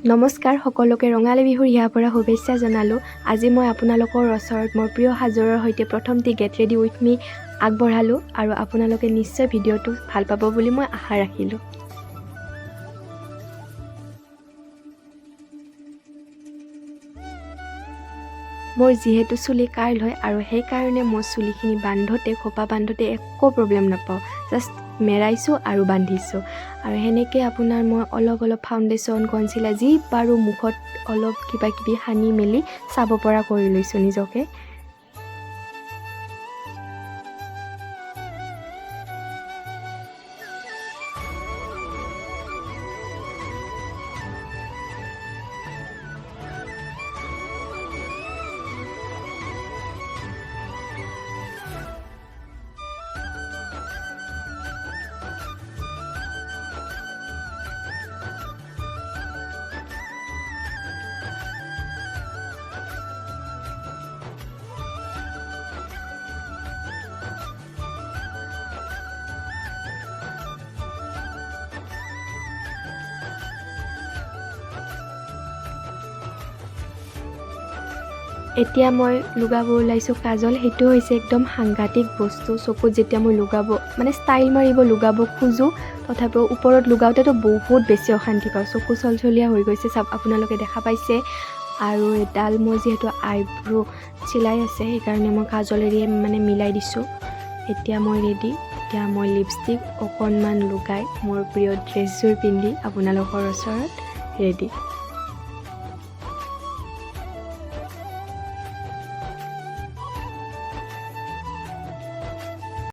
নমস্কাৰ সকলোকে ৰঙালী বিহুৰ ইয়াৰ পৰা শুভেচ্ছা জনালোঁ। আজি মই আপোনালোকৰ ওচৰত মোৰ প্ৰিয় সাজৰৰ সৈতে প্ৰথমটি গেট ৰেডি উইথ মি আগবঢ়ালোঁ আৰু আপোনালোকে নিশ্চয় ভিডিঅ'টো ভাল পাব বুলি মই আশা ৰাখিলোঁ। মোৰ যিহেতু চুলি কাৰ্ল হয় আৰু সেইকাৰণে মই চুলিখিনি বান্ধোতে খোপা বান্ধোতে একো প্ৰব্লেম নাপাওঁ, জাষ্ট মেৰাইছোঁ আৰু বান্ধিছোঁ। আৰু সেনেকৈ আপোনাৰ মই অলপ ফাউণ্ডেশ্যন কনচিলাৰ যি পাৰোঁ মুখত অলপ কিবা কিবি সানি মেলি চাব পৰা কৰি লৈছোঁ নিজকে। এতিয়া মই লগাব ওলাইছোঁ কাজল। সেইটো হৈছে একদম সাংঘাতিক বস্তু। চকুত যেতিয়া মই লগাব ষ্টাইল মাৰিব লগাব খোজোঁ, তথাপিও ওপৰত লগাওঁতেতো বহুত বেছি অশান্তি পাওঁ। চকু চলচলীয়া হৈ গৈছে, চাওক আপোনালোকে দেখা পাইছে। আৰু এডাল মই যিহেতু আইব্ৰ' চিলাই আছে সেইকাৰণে মই কাজলেৰে মিলাই দিছোঁ। এতিয়া মই ৰেডি। এতিয়া মই লিপষ্টিক অকণমান লগাই মোৰ প্ৰিয় ড্ৰেছযোৰ পিন্ধি আপোনালোকৰ ওচৰত ৰেডি।